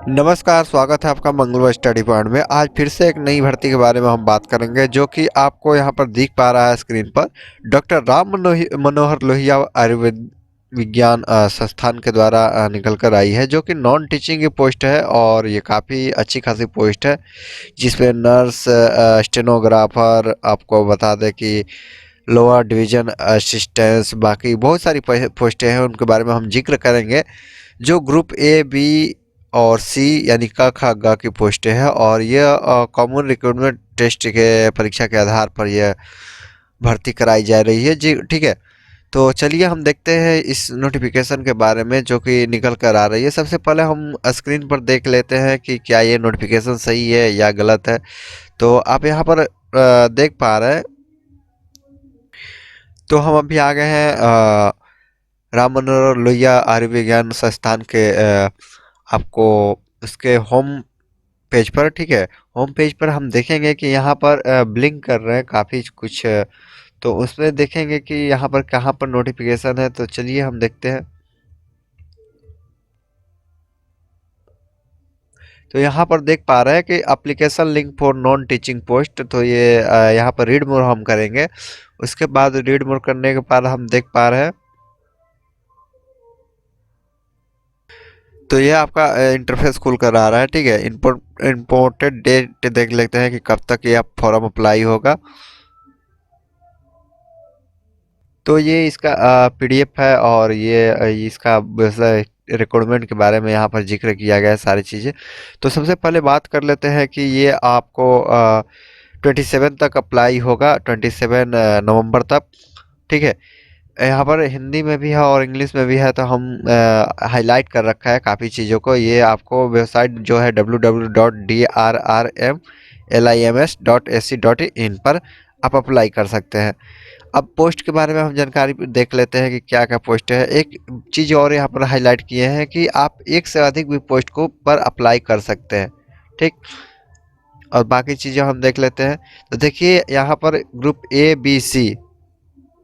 नमस्कार, स्वागत है आपका मंगलवार स्टडी पॉइंट में। आज फिर से एक नई भर्ती के बारे में हम बात करेंगे, जो कि आपको यहाँ पर दिख पा रहा है स्क्रीन पर। डॉक्टर राम मनोहर लोहिया आयुर्वेद विज्ञान संस्थान के द्वारा निकल कर आई है, जो कि नॉन टीचिंग की पोस्ट है और ये काफ़ी अच्छी खासी पोस्ट है, जिसमें नर्स, स्टेनोग्राफर, आपको बता दें कि लोअर डिवीजन असिस्टेंट्स, बाकी बहुत सारी पोस्टें हैं, उनके बारे में हम जिक्र करेंगे। जो ग्रुप ए, बी और सी यानी क ख ग की पोस्टें हैं, और यह कॉमन रिक्रूटमेंट टेस्ट के परीक्षा के आधार पर यह भर्ती कराई जा रही है जी। ठीक है, तो चलिए हम देखते हैं इस नोटिफिकेशन के बारे में, जो कि निकल कर आ रही है। सबसे पहले हम स्क्रीन पर देख लेते हैं कि क्या ये नोटिफिकेशन सही है या गलत है। तो आप यहाँ पर देख पा रहे हैं। तो हम अभी आ गए हैं राम मनोहर लोहिया आयुर्विज्ञान संस्थान के आपको उसके होम पेज पर। ठीक है, होम पेज पर हम देखेंगे कि यहाँ पर ब्लिंक कर रहे हैं काफ़ी कुछ, तो उसमें देखेंगे कि यहाँ पर कहाँ पर नोटिफिकेशन है। तो चलिए हम देखते हैं। तो यहाँ पर देख पा रहे हैं कि application link for non teaching post. तो ये यहाँ पर रीड मोर हम करेंगे। उसके बाद रीड मोर करने के बाद हम देख पा रहे हैं, तो ये आपका इंटरफेस खुल कर आ रहा है। ठीक है, इम्पोर्टेड डेट देख लेते हैं कि कब तक ये आप फॉर्म अप्लाई होगा। तो ये इसका पीडीएफ है, और ये इसका रिक्वायरमेंट के बारे में यहाँ पर जिक्र किया गया है सारी चीज़ें। तो सबसे पहले बात कर लेते हैं कि ये आपको 27 तक अप्लाई होगा, 27 नवंबर तक। ठीक है, यहाँ पर हिंदी में भी है और इंग्लिश में भी है, तो हम हाईलाइट कर रखा है काफ़ी चीज़ों को। ये आपको वेबसाइट जो है www.drrmlims.ac.in पर आप अप्लाई कर सकते हैं। अब पोस्ट के बारे में हम जानकारी देख लेते हैं कि क्या क्या पोस्ट है। एक चीज़ और यहाँ पर हाईलाइट किए हैं कि आप एक से अधिक भी पोस्ट को पर अप्लाई कर सकते हैं। ठीक, और बाकी चीज़ें हम देख लेते हैं। तो देखिए यहाँ पर group A, B, C,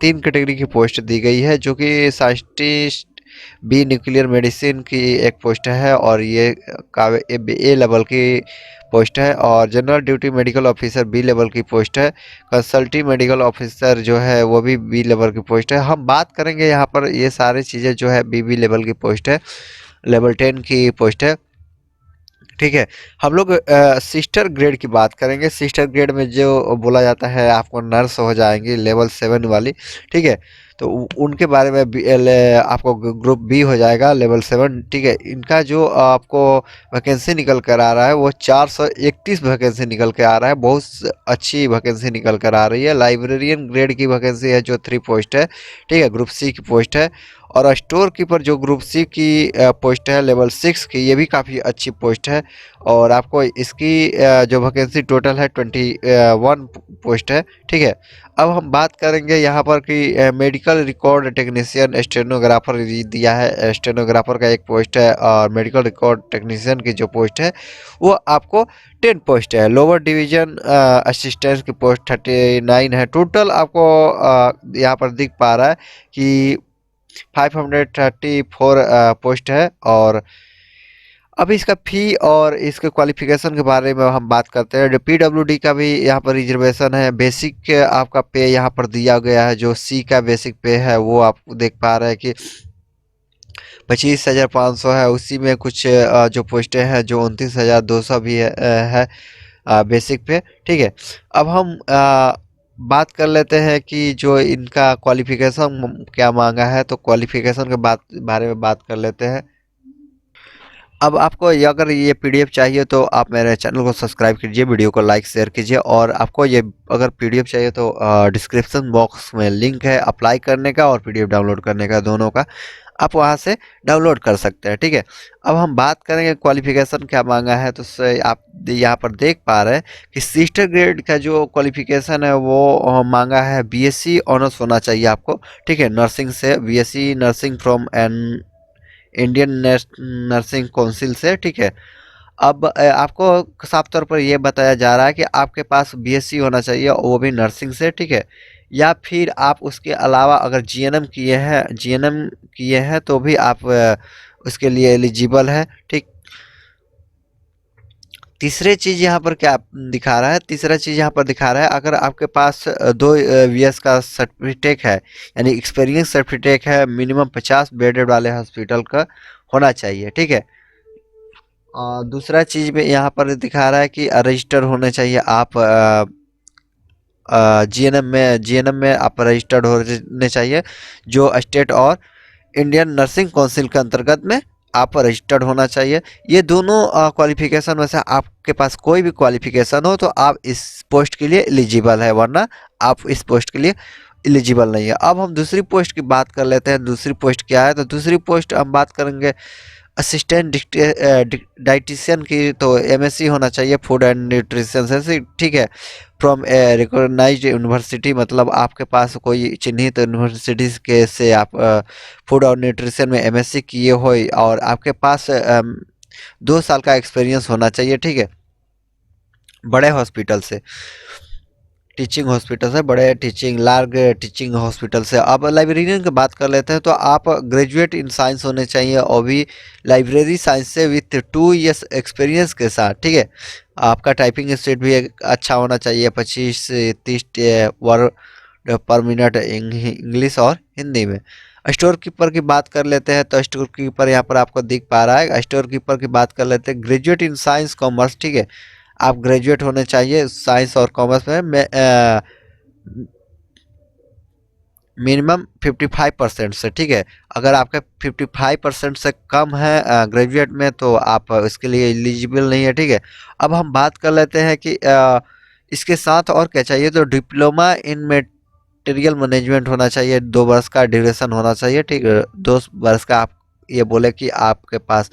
3 category की पोस्ट दी गई है, जो कि साइंटिस्ट बी न्यूक्लियर मेडिसिन की एक पोस्ट है, और ये ए लेवल की पोस्ट है। और general duty medical officer B level की पोस्ट है। कंसल्टिंग मेडिकल ऑफिसर जो है वो भी बी लेवल की पोस्ट है। हम बात करेंगे यहाँ पर ये सारी चीज़ें जो है बी लेवल की पोस्ट है, लेवल 10 की पोस्ट है। ठीक है, हम लोग सिस्टर ग्रेड की बात करेंगे। सिस्टर ग्रेड में जो बोला जाता है, आपको नर्स हो जाएंगी लेवल 7 वाली। ठीक है, तो उनके बारे में आपको ग्रुप बी हो जाएगा लेवल 7। ठीक है, इनका जो आपको वैकेंसी निकल कर आ रहा है वो 431 वैकेंसी निकल के आ रहा है। बहुत अच्छी वैकेंसी निकल कर आ रही है। लाइब्रेरियन ग्रेड की वैकेंसी है जो 3 पोस्ट है। ठीक है, ग्रुप सी की पोस्ट है। और स्टोर कीपर जो ग्रुप सी की पोस्ट है लेवल 6 की, ये भी काफ़ी अच्छी पोस्ट है। और आपको इसकी जो वैकेंसी टोटल है 21 पोस्ट है। ठीक है, अब हम बात करेंगे यहाँ पर कि मेडिकल रिकॉर्ड टेक्नीशियन स्टेनोग्राफर दिया है। स्टेनोग्राफर का एक पोस्ट है, और मेडिकल रिकॉर्ड टेक्नीशियन की जो पोस्ट है वो आपको 10 पोस्ट है। लोअर डिवीजन असिस्टेंट की पोस्ट 39 है। टोटल आपको यहाँ पर दिख पा रहा है कि 534 पोस्ट है। और अभी इसका फ़ी और इसके क्वालिफिकेशन के बारे में हम बात करते हैं। जो पीडब्ल्यूडी का भी यहाँ पर रिजर्वेशन है। बेसिक आपका पे यहाँ पर दिया गया है। जो सी का बेसिक पे है वो आप देख पा रहे हैं कि 25,500 है। उसी में कुछ जो पोस्टें हैं जो 29,200 भी है बेसिक पे। ठीक है, अब हम बात कर लेते हैं कि जो इनका क्वालिफिकेशन क्या मांगा है। तो क्वालिफिकेशन के बारे में बात कर लेते हैं। अब आपको अगर ये पीडीएफ चाहिए तो आप मेरे चैनल को सब्सक्राइब कीजिए, वीडियो को लाइक शेयर कीजिए। और आपको ये अगर पीडीएफ चाहिए तो डिस्क्रिप्शन बॉक्स में लिंक है अप्लाई करने का और पीडीएफ डाउनलोड करने का, दोनों का आप वहाँ से डाउनलोड कर सकते हैं। ठीक है, अब हम बात करेंगे क्वालिफिकेशन क्या मांगा है। तो आप यहाँ पर देख पा रहे हैं कि सिस्टर ग्रेड का जो क्वालिफिकेशन है वो मांगा है बीएससी ऑनर्स होना चाहिए आपको। ठीक है, नर्सिंग से BSc nursing from an Indian nursing council से। ठीक है, अब आपको साफ तौर पर यह बताया जा रहा है कि आपके पास बीएससी होना चाहिए, वो भी नर्सिंग से। ठीक है, या फिर आप उसके अलावा अगर जीएनएम किए हैं तो भी आप उसके लिए एलिजिबल है। ठीक, तीसरे चीज़ यहाँ पर क्या दिखा रहा है, तीसरा चीज़ यहाँ पर दिखा रहा है, अगर आपके पास 2 ईयर्स का सर्टिफिकेट है, यानी एक्सपीरियंस सर्टिफिकेट है, मिनिमम 50 बेडेड वाले हॉस्पिटल का होना चाहिए, ठीक है। दूसरा चीज़ में यहाँ पर दिखा रहा है कि रजिस्टर होने चाहिए आप जीएनएम में आप रजिस्टर्ड होने चाहिए, जो स्टेट और इंडियन नर्सिंग काउंसिल के अंतर्गत में आप रजिस्टर्ड होना चाहिए। ये दोनों क्वालिफिकेशन में से आपके पास कोई भी क्वालिफिकेशन हो तो आप इस पोस्ट के लिए एलिजिबल है, वरना आप इस पोस्ट के लिए एलिजिबल नहीं है। अब हम दूसरी पोस्ट की बात कर लेते हैं। दूसरी पोस्ट क्या है, तो दूसरी पोस्ट हम बात करेंगे असिस्टेंट डाइटिशियन की। तो एमएससी होना चाहिए फूड एंड न्यूट्रिशन से, ठीक है, फ्रॉम ए रिकॉग्नाइज्ड यूनिवर्सिटी, मतलब आपके पास कोई चिन्हित यूनिवर्सिटी के से आप फूड और न्यूट्रिशन में एमएससी किए हो और आपके पास 2 साल का एक्सपीरियंस होना चाहिए, ठीक है, बड़े हॉस्पिटल से, टीचिंग हॉस्पिटल से, बड़े टीचिंग लार्ज टीचिंग हॉस्पिटल से। अब लाइब्रेरियन की बात कर लेते हैं, तो आप ग्रेजुएट इन साइंस होने चाहिए और भी लाइब्रेरी साइंस से विथ 2 ईयर्स एक्सपीरियंस के साथ, ठीक है। आपका टाइपिंग स्पीड भी अच्छा होना चाहिए, 25 से 30 वर्ड पर मिनट इंग्लिश और हिंदी में। स्टोर कीपर की बात कर लेते हैं, तो स्टोर कीपर यहाँ पर आपको दिख पा रहा है। स्टोर कीपर की बात कर लेते हैं, ग्रेजुएट इन साइंस कॉमर्स, ठीक है, आप ग्रेजुएट होने चाहिए साइंस और कॉमर्स में मिनिमम 55% से, ठीक है। अगर आपका 55% से कम है ग्रेजुएट में तो आप इसके लिए एलिजिबल नहीं है, ठीक है। अब हम बात कर लेते हैं कि इसके साथ और क्या चाहिए, तो डिप्लोमा इन मटेरियल मैनेजमेंट होना चाहिए, 2 वर्ष का ड्यूरेशन होना चाहिए, ठीक है। 2 वर्ष का आप ये बोले कि आपके पास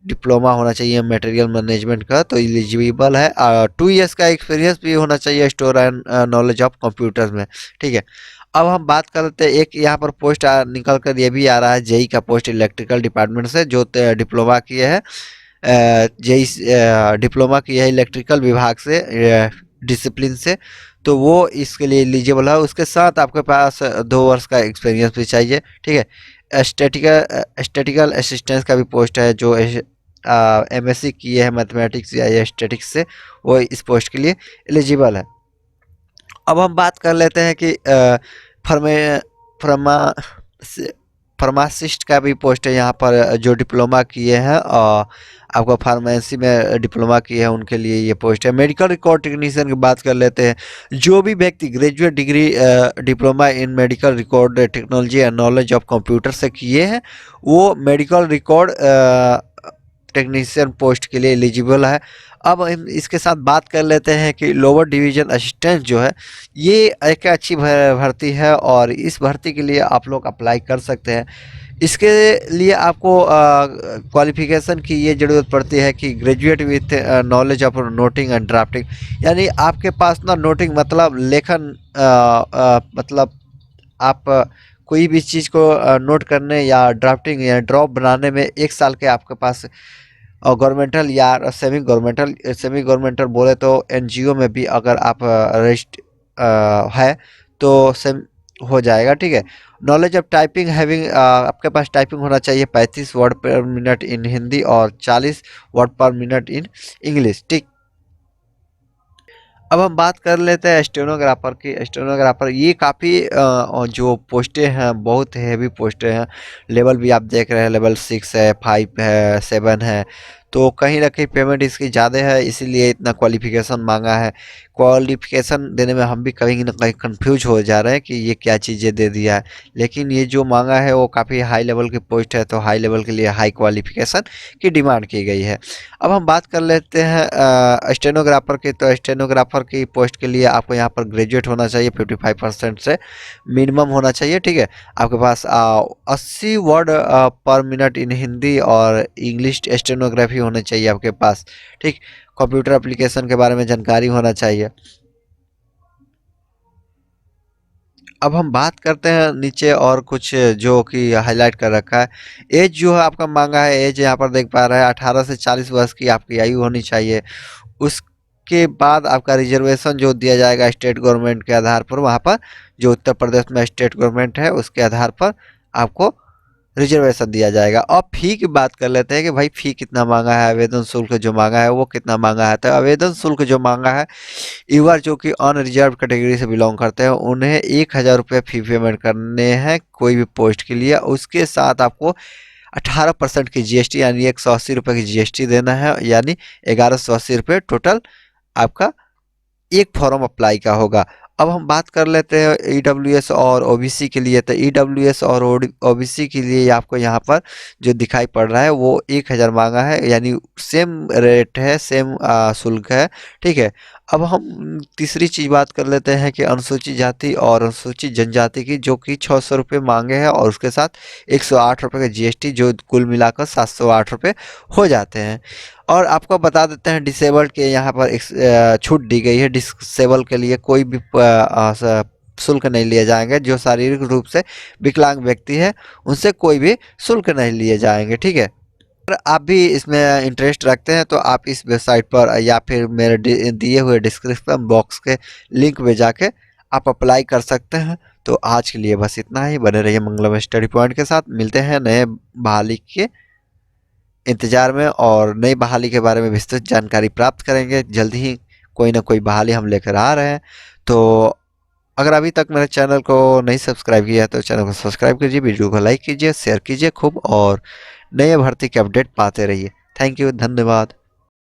डिप्लोमा होना चाहिए मटेरियल मैनेजमेंट का, तो एलिजिबल है। 2 ईयर्स का एक्सपीरियंस भी होना चाहिए store and knowledge of computer में, ठीक है। अब हम बात करते हैं, एक यहाँ पर पोस्ट निकल कर ये भी आ रहा है, जेई का पोस्ट इलेक्ट्रिकल डिपार्टमेंट से, जो डिप्लोमा किए हैं, जेई डिप्लोमा किया है इलेक्ट्रिकल विभाग से, डिसिप्लिन से, तो वो इसके लिए एलिजिबल है। उसके साथ आपके पास 2 वर्ष का एक्सपीरियंस भी चाहिए, ठीक है। स्टैटिकल असिस्टेंस का भी पोस्ट है, जो एमएससी किए हैं मैथमेटिक्स या स्टैटिक्स से, वो इस पोस्ट के लिए एलिजिबल है। अब हम बात कर लेते हैं कि फर्मे फर्मा फार्मासिस्ट का भी पोस्ट है यहाँ पर, जो डिप्लोमा किए हैं और आपको फार्मेसी में डिप्लोमा किए हैं उनके लिए ये पोस्ट है। मेडिकल रिकॉर्ड टेक्नीशियन की बात कर लेते हैं, जो भी व्यक्ति graduate degree diploma in medical record technology and knowledge of computer से किए हैं, वो मेडिकल रिकॉर्ड टेक्नीशियन पोस्ट के लिए एलिजिबल है। अब हम इसके साथ बात कर लेते हैं कि लोअर डिवीजन असिस्टेंट जो है, ये एक अच्छी भर्ती है और इस भर्ती के लिए आप लोग अप्लाई कर सकते हैं। इसके लिए आपको क्वालिफिकेशन की ये ज़रूरत पड़ती है कि graduate with knowledge of noting and drafting, यानी आपके पास ना नोटिंग मतलब लेखन, मतलब आप कोई भी चीज़ को नोट करने या ड्राफ्टिंग या ड्रॉप बनाने में 1 साल के आपके पास, और गवर्नमेंटल या सेमी गवर्नमेंटल बोले तो एनजीओ में भी अगर आप रजिस्ट है तो सेम हो जाएगा, ठीक है। नॉलेज ऑफ टाइपिंग हैविंग, आपके पास टाइपिंग होना चाहिए 35 वर्ड पर मिनट इन हिंदी और 40 वर्ड पर मिनट इन इंग्लिश, ठीक। अब हम बात कर लेते हैं स्टेनोग्राफर की। स्टेनोग्राफर ये काफ़ी जो पोस्टें हैं बहुत हैवी पोस्टें हैं। लेवल भी आप देख रहे हैं, लेवल 6 है, 5 है, 7 है, तो कहीं ना कहीं पेमेंट इसकी ज़्यादा है, इसीलिए इतना क्वालिफिकेशन मांगा है। क्वालिफिकेशन देने में हम भी कहीं ना कहीं कंफ्यूज हो जा रहे हैं कि ये क्या चीज़ें दे दिया है, लेकिन ये जो मांगा है वो काफ़ी हाई लेवल की पोस्ट है, तो हाई लेवल के लिए हाई क्वालिफिकेशन की डिमांड की गई है। अब हम बात कर लेते हैं स्टेनोग्राफर की। तो स्टेनोग्राफर की पोस्ट के लिए आपको यहाँ पर ग्रेजुएट होना चाहिए 55% से मिनिमम होना चाहिए, ठीक है। आपके पास 80 वर्ड पर मिनट इन हिंदी और इंग्लिश स्टेनोग्राफी होनी चाहिए आपके पास, ठीक। कंप्यूटर एप्लीकेशन के बारे में जानकारी होना चाहिए। अब हम बात करते हैं नीचे और कुछ जो कि हाईलाइट कर रखा है। एज जो है आपका मांगा है, एज यहाँ पर देख पा रहे हैं 18 से 40 वर्ष की आपकी आयु होनी चाहिए। उसके बाद आपका रिजर्वेशन जो दिया जाएगा स्टेट गवर्नमेंट के आधार पर, वहाँ पर जो उत्तर प्रदेश में स्टेट गवर्नमेंट है उसके आधार पर आपको रिजर्वेशन दिया जाएगा। अब फी की बात कर लेते हैं कि भाई फी कितना मांगा है, आवेदन शुल्क जो मांगा है वो कितना मांगा है। तो आवेदन शुल्क जो मांगा है, युवा जो कि अनरिजर्व कैटेगरी से बिलोंग करते हैं उन्हें 1,000 रुपये फी पेमेंट करने हैं कोई भी पोस्ट के लिए। उसके साथ आपको 18% की जीएसटी यानी 180 रुपये की जीएसटी देना है, यानी 1,180 रुपये टोटल आपका एक फॉर्म अप्लाई का होगा। अब हम बात कर लेते हैं ईडब्ल्यूएस और ओबीसी के लिए। तो ईडब्ल्यूएस और ओबीसी के लिए आपको यहाँ पर जो दिखाई पड़ रहा है वो 1,000 मांगा है, यानी सेम रेट है, सेम शुल्क है, ठीक है। अब हम तीसरी चीज़ बात कर लेते हैं कि अनुसूचित जाति और अनुसूचित जनजाति की, जो कि 600 रुपये मांगे हैं और उसके साथ 108 रुपये का जीएसटी, जो कुल मिलाकर 708 रुपये हो जाते हैं। और आपको बता देते हैं डिसेबल्ड के यहाँ पर एक छूट दी गई है। डिसेबल के लिए कोई भी शुल्क नहीं लिए जाएंगे। जो शारीरिक रूप से विकलांग व्यक्ति है उनसे कोई भी शुल्क नहीं लिए जाएंगे, ठीक है। अगर आप भी इसमें इंटरेस्ट रखते हैं तो आप इस वेबसाइट पर या फिर मेरे दिए हुए डिस्क्रिप्शन बॉक्स के लिंक में जाके आप अप्लाई कर सकते हैं। तो आज के लिए बस इतना ही। बने रहिए मंगलम स्टडी पॉइंट के साथ। मिलते हैं नए बहाली के इंतजार में और नई बहाली के बारे में विस्तृत जानकारी प्राप्त करेंगे। जल्दी ही कोई ना कोई बहाली हम लेकर आ रहे हैं। तो अगर अभी तक मेरे चैनल को नहीं सब्सक्राइब किया है तो चैनल को सब्सक्राइब कीजिए, वीडियो को लाइक कीजिए, शेयर कीजिए खूब, और नए भर्ती के अपडेट पाते रहिए। थैंक यू, धन्यवाद।